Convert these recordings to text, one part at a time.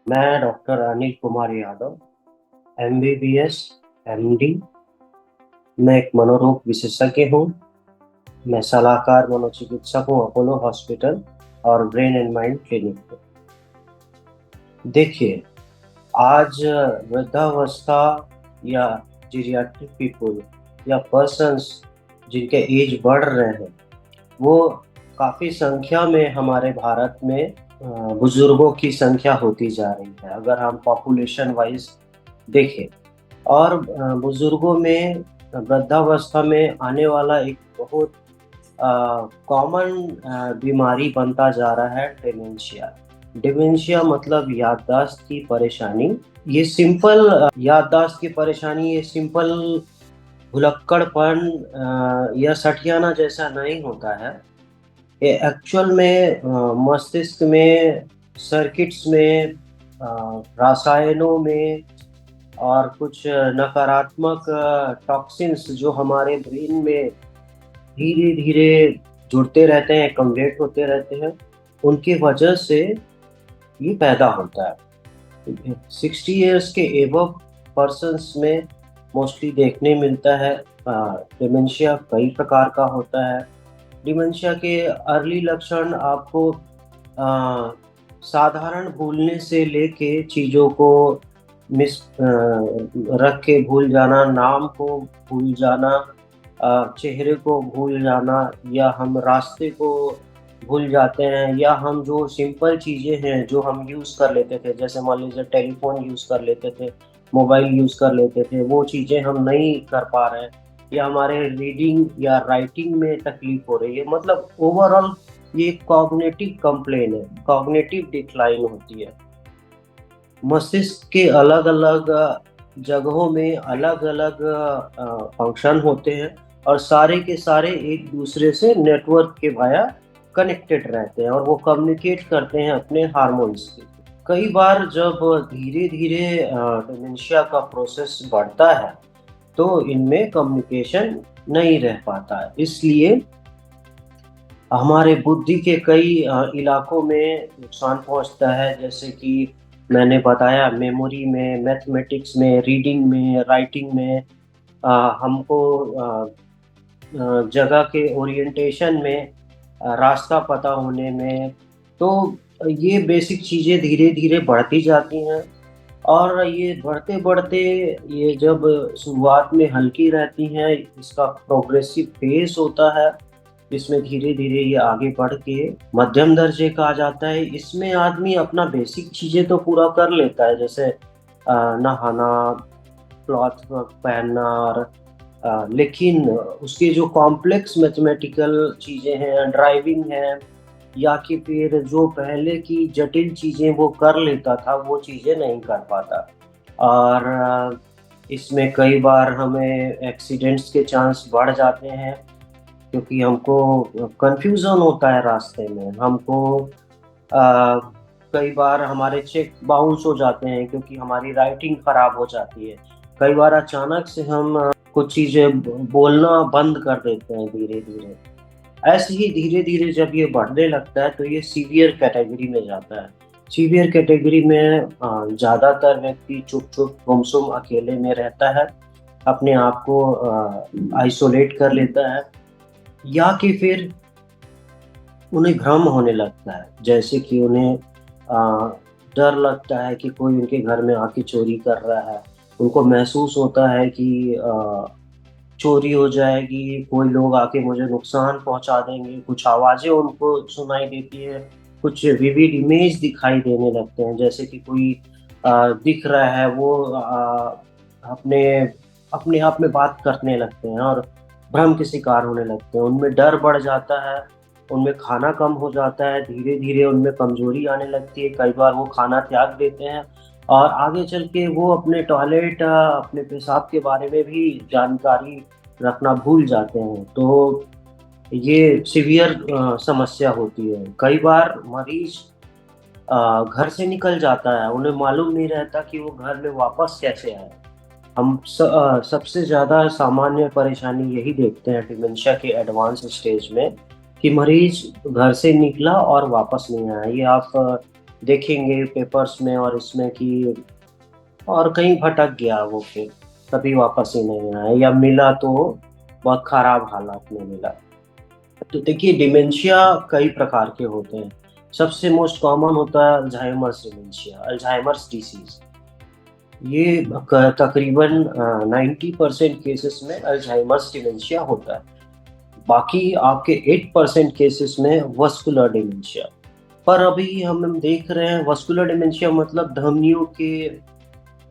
मैं doctor Anil Kumar Yadav, MBBS, MD. मैं एक मनोरोग विशेषज्ञ हूँ। मैं सलाहकार मनोचिकित्सक हूँ अपोलो हॉस्पिटल और ब्रेन एंड माइंड क्लिनिक पे। देखिए, आज वृद्धावस्था या जीरियाट्रिक पीपल या पर्सन्स जिनके एज बढ़ रहे हैं, वो काफ़ी संख्या में हमारे भारत में बुजुर्गों की संख्या होती जा रही है अगर हम पॉपुलेशन वाइज देखें। और बुजुर्गों में वृद्धावस्था में आने वाला एक बहुत कॉमन बीमारी बनता जा रहा है डिमेंशिया। डिमेंशिया मतलब याददाश्त की परेशानी। ये सिंपल याददाश्त की परेशानी, ये सिंपल भुलक्कड़पन या सठियाना जैसा नहीं होता है। ये एक्चुअल में मस्तिष्क में, सर्किट्स में, रसायनों में और कुछ नकारात्मक टॉक्सिन्स जो हमारे ब्रेन में धीरे धीरे जुड़ते रहते हैं, कम्युलेट होते रहते हैं, उनकी वजह से ये पैदा होता है। 60 ईयर्स के एबव पर्सन्स में मोस्टली देखने मिलता है। डिमेंशिया कई प्रकार का होता है। डिमेंशिया के अर्ली लक्षण आपको साधारण भूलने से लेके चीज़ों को रख के भूल जाना, नाम को भूल जाना, चेहरे को भूल जाना, या हम रास्ते को भूल जाते हैं, या हम जो सिंपल चीज़ें हैं जो हम यूज़ कर लेते थे, जैसे मान लीजिए टेलीफोन यूज़ कर लेते थे, मोबाइल यूज़ कर लेते थे, वो चीज़ें हम नहीं कर पा रहे हैं, या हमारे रीडिंग या राइटिंग में तकलीफ हो रही है। मतलब ओवरऑल ये कॉग्निटिव कंप्लेन है, कॉग्निटिव डिक्लाइन होती है। मस्तिष्क के अलग अलग जगहों में अलग अलग फंक्शन होते हैं और सारे के सारे एक दूसरे से नेटवर्क के वाया कनेक्टेड रहते हैं और वो कम्युनिकेट करते हैं अपने हार्मोन्स के। कई बार जब धीरे धीरे डिमेंशिया का प्रोसेस बढ़ता है तो इनमें कम्युनिकेशन नहीं रह पाता है, इसलिए हमारे बुद्धि के कई इलाकों में नुकसान पहुंचता है, जैसे कि मैंने बताया, मेमोरी में, मैथमेटिक्स में, रीडिंग में, राइटिंग में, हमको जगह के ओरिएंटेशन में, रास्ता पता होने में। तो ये बेसिक चीज़ें धीरे धीरे बढ़ती जाती हैं और ये बढ़ते बढ़ते, ये जब शुरुआत में हल्की रहती हैं, इसका प्रोग्रेसिव फेस होता है, इसमें धीरे धीरे ये आगे बढ़ के मध्यम दर्जे का आ जाता है। इसमें आदमी अपना बेसिक चीज़ें तो पूरा कर लेता है, जैसे नहाना, क्लॉथ पहनना, और लेकिन उसके जो कॉम्प्लेक्स मैथमेटिकल चीज़ें हैं, ड्राइविंग है, या कि फिर जो पहले की जटिल चीज़ें वो कर लेता था, वो चीज़ें नहीं कर पाता। और इसमें कई बार हमें एक्सीडेंट्स के चांस बढ़ जाते हैं, क्योंकि हमको कंफ्यूजन होता है रास्ते में। हमको अ, कई बार हमारे चेक बाउंस हो जाते हैं क्योंकि हमारी राइटिंग खराब हो जाती है। कई बार अचानक से हम कुछ चीज़ें बोलना बंद कर देते हैं धीरे धीरे। ऐसे ही धीरे धीरे जब ये बढ़ने लगता है तो ये सीवियर कैटेगरी में जाता है। सीवियर कैटेगरी में ज़्यादातर व्यक्ति चुप चुप गुमसुम अकेले में रहता है, अपने आप को आइसोलेट कर लेता है, या कि फिर उन्हें भ्रम होने लगता है, जैसे कि उन्हें डर लगता है कि कोई उनके घर में आके चोरी कर रहा है। उनको महसूस होता है कि चोरी हो जाएगी, कोई लोग आके मुझे नुकसान पहुंचा देंगे। कुछ आवाज़ें उनको सुनाई देती है, कुछ विविड इमेज दिखाई देने लगते हैं, जैसे कि कोई दिख रहा है, वो अपने अपने आप में बात करने लगते हैं और भ्रम के शिकार होने लगते हैं। उनमें डर बढ़ जाता है, उनमें खाना कम हो जाता है, धीरे धीरे उनमें कमजोरी आने लगती है। कई बार वो खाना त्याग देते हैं और आगे चल के वो अपने टॉयलेट, अपने पेशाब के बारे में भी जानकारी रखना भूल जाते हैं। तो ये सीवियर समस्या होती है। कई बार मरीज घर से निकल जाता है, उन्हें मालूम नहीं रहता कि वो घर में वापस कैसे आए। सबसे ज़्यादा सामान्य परेशानी यही देखते हैं डिमेंशिया के एडवांस स्टेज में, कि मरीज घर से निकला और वापस नहीं आया। ये आप देखेंगे पेपर्स में और इसमें कि और कहीं भटक गया वो, फिर कभी वापस ही नहीं आया, या मिला तो बहुत खराब हालात में मिला। तो देखिए, डिमेंशिया कई प्रकार के होते हैं। सबसे मोस्ट कॉमन होता है अल्जाइमर्स डिमेंशिया, अल्जाइमर्स डिसीज। ये तकरीबन 90% केसेस में अल्जाइमर्स डिमेंशिया होता है। बाकी आपके 8% केसेस में वस्कुलर डिमेंशिया। पर अभी हम देख रहे हैं वस्कुलर डिमेंशिया मतलब धमनियों के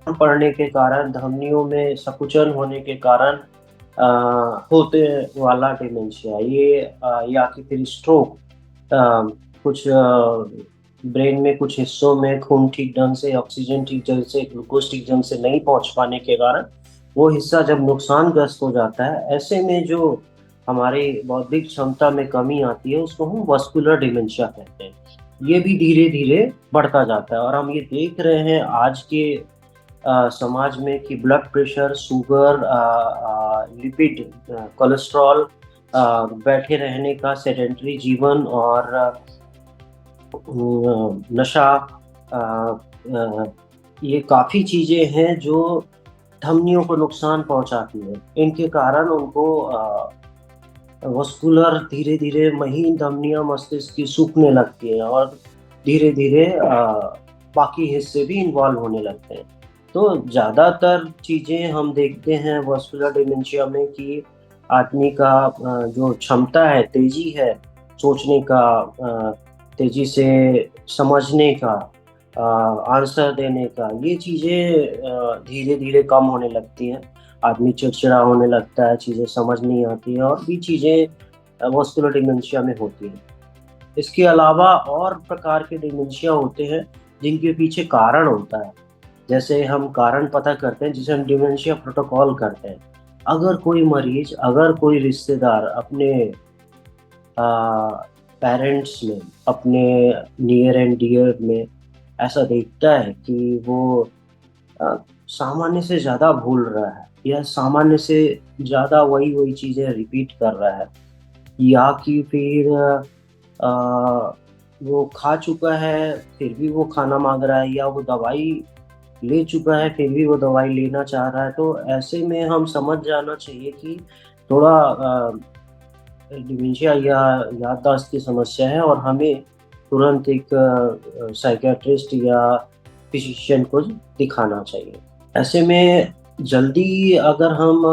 पड़ने के कारण, धमनियों में संकुचन होने के कारण होते वाला डिमेंशिया। ये या कि फिर स्ट्रोक, कुछ ब्रेन में कुछ हिस्सों में खून ठीक ढंग से, ऑक्सीजन ठीक ढंग से, ग्लूकोज ठीक ढंग से नहीं पहुंच पाने के कारण वो हिस्सा जब नुकसानग्रस्त हो जाता है, ऐसे में जो हमारी बौद्धिक क्षमता में कमी आती है उसको हम वस्कुलर डिमेंशिया कहते हैं। ये भी धीरे धीरे बढ़ता जाता है, और हम ये देख रहे हैं आज के समाज में कि blood pressure, sugar, lipid, cholesterol, बैठे रहने का सेडेंटरी जीवन, और नशा, अ, अ, ये काफ़ी चीज़ें हैं जो धमनियों को नुकसान पहुंचाती है। इनके कारण उनको वस्कुलर, धीरे धीरे महीन धमनियां मस्तिष्क की सूखने लगती हैं, और धीरे धीरे बाकी हिस्से भी इन्वॉल्व होने लगते हैं। तो ज़्यादातर चीज़ें हम देखते हैं वस्कुलर डिमेंशिया में कि आदमी का जो क्षमता है, तेजी है सोचने का, तेजी से समझने का, आंसर देने का, ये चीज़ें धीरे धीरे कम होने लगती हैं। आदमी चिड़चिड़ा होने लगता है, चीज़ें समझ नहीं आती हैं, और भी चीज़ें मस्कुलर डिमेंशिया में होती हैं। इसके अलावा और प्रकार के डिमेंशिया होते हैं जिनके पीछे कारण होता है। जैसे हम कारण पता करते हैं, जिसे हम डिमेंशिया प्रोटोकॉल करते हैं। अगर कोई मरीज, अगर कोई रिश्तेदार अपने पेरेंट्स में, अपने नियर एंड डियर में ऐसा देखता है कि वो अ, सामान्य से ज़्यादा भूल रहा है, या सामान्य से ज़्यादा वही वही चीज़ें रिपीट कर रहा है, या कि फिर वो खा चुका है फिर भी वो खाना मांग रहा है, या वो दवाई ले चुका है फिर भी वो दवाई लेना चाह रहा है, तो ऐसे में हम समझ जाना चाहिए कि थोड़ा डिमेंशिया या याददाश्त की समस्या है, और हमें तुरंत एक साइकियाट्रिस्ट या फिजिशियन को दिखाना चाहिए। ऐसे में जल्दी अगर हम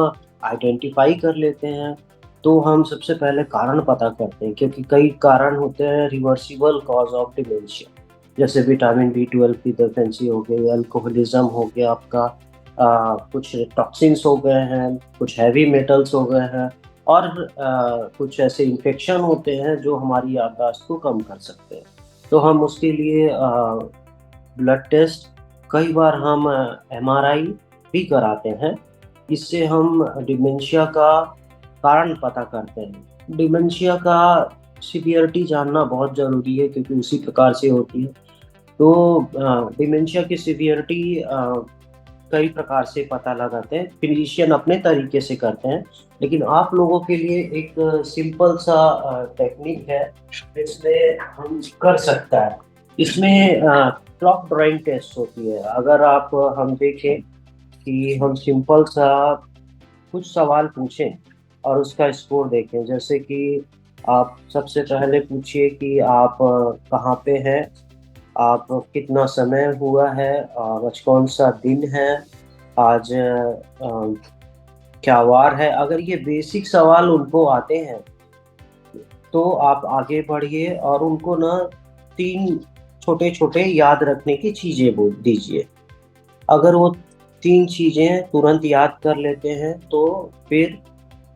आइडेंटिफाई कर लेते हैं, तो हम सबसे पहले कारण पता करते हैं, क्योंकि कई कारण होते हैं रिवर्सिबल कॉज ऑफ डिमेंशिया। जैसे विटामिन बी 12 की डेफिशिएंसी हो गई, अल्कोहलिज्म हो गया आपका, कुछ टॉक्सिन्स हो गए हैं, कुछ हैवी मेटल्स हो गए हैं, और कुछ ऐसे इन्फेक्शन होते हैं जो हमारी याददाश्त को कम कर सकते हैं। तो हम उसके लिए ब्लड टेस्ट, कई बार हम एमआरआई भी कराते हैं। इससे हम डिमेंशिया का कारण पता करते हैं। डिमेंशिया का सीवियरिटी जानना बहुत ज़रूरी है, क्योंकि उसी प्रकार से होती है। तो डिमेंशिया की सीवियरिटी कई प्रकार से पता लगाते हैं, फिजिशियन अपने तरीके से करते हैं, लेकिन आप लोगों के लिए एक सिंपल सा टेक्निक है जिसमें हम कर सकता है। इसमें क्लॉक ड्राइंग टेस्ट होती है। अगर आप हम देखें कि हम सिंपल सा कुछ सवाल पूछें और उसका स्कोर देखें, जैसे कि आप सबसे पहले पूछिए कि आप कहाँ पे हैं, आप कितना समय हुआ है, आज कौन सा दिन है, आज क्या वार है। अगर ये बेसिक सवाल उनको आते हैं तो आप आगे बढ़िए और उनको ना 3 छोटे-छोटे याद रखने की चीज़ें बोल दीजिए। अगर वो 3 चीज़ें तुरंत याद कर लेते हैं तो फिर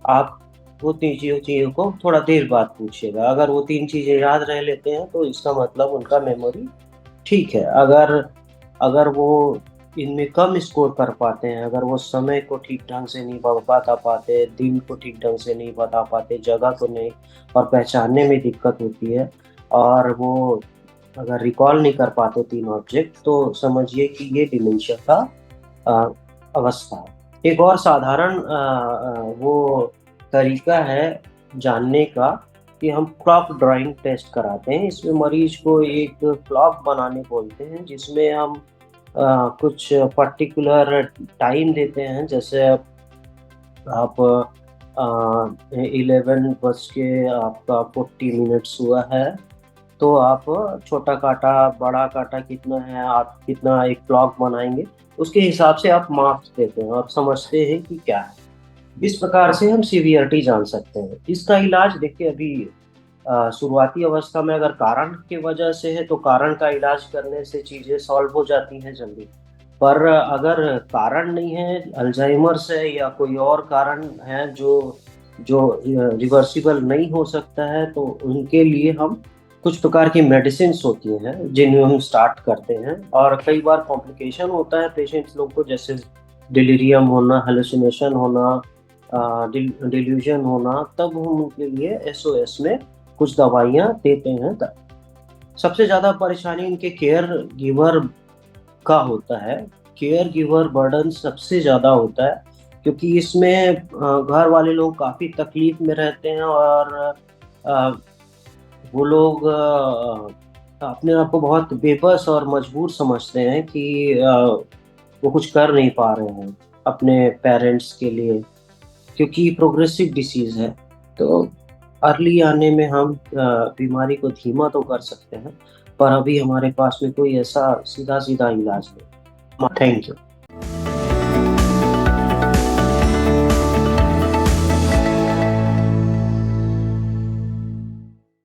आप वो 3 चीज़ों को थोड़ा देर बाद पूछिएगा। अगर वो 3 चीज़ें याद रह लेते हैं तो इसका मतलब उनका मेमोरी ठीक है। अगर अगर वो इनमें कम स्कोर कर पाते हैं, अगर वो समय को ठीक ढंग से नहीं बता पाते, दिन को ठीक ढंग से नहीं बता पाते, जगह को नहीं, और पहचानने में दिक्कत होती है, और वो अगर रिकॉल नहीं कर पाते 3 ऑब्जेक्ट, तो समझिए कि ये डिमेंशिया का अ, अवस्था है। एक और साधारण वो तरीका है जानने का कि हम क्लॉक ड्राइंग टेस्ट कराते हैं। इसमें मरीज को एक क्लॉक बनाने बोलते हैं, जिसमें हम कुछ पर्टिकुलर टाइम देते हैं। जैसे आप 11 बज के आपका 40 मिनट्स हुआ है, तो आप छोटा काटा बड़ा काटा कितना है, आप कितना एक क्लॉक बनाएंगे, उसके हिसाब से आप मार्क्स देते हैं और समझते हैं कि क्या है। इस प्रकार से हम सीवियरिटी जान सकते हैं। इसका इलाज देखिए, अभी शुरुआती अवस्था में अगर कारण की वजह से है तो कारण का इलाज करने से चीज़ें सॉल्व हो जाती हैं जल्दी। पर अगर कारण नहीं है, अल्जाइमर्स है या कोई और कारण है जो जो रिवर्सिबल नहीं हो सकता है, तो उनके लिए हम कुछ प्रकार की मेडिसिन होती हैं जिन्हें हम स्टार्ट करते हैं। और कई बार कॉम्प्लिकेशन होता है पेशेंट्स लोग को, जैसे डिलीरियम होना, हेलुसिनेशन होना, डिल्यूजन होना, तब हम उनके लिए एसओएस में कुछ दवाइयाँ देते हैं। सबसे ज़्यादा परेशानी उनके केयर गिवर का होता है। केयर गिवर बर्डन सबसे ज़्यादा होता है, क्योंकि इसमें घर वाले लोग काफ़ी तकलीफ में रहते हैं और अ, वो लोग अपने आप को बहुत बेबस और मजबूर समझते हैं कि वो कुछ कर नहीं पा रहे हैं अपने पेरेंट्स के लिए, क्योंकि प्रोग्रेसिव डिसीज़ है। तो अर्ली आने में हम बीमारी को धीमा तो कर सकते हैं, पर अभी हमारे पास में कोई ऐसा सीधा-सीधा इलाज नहीं। Thank you.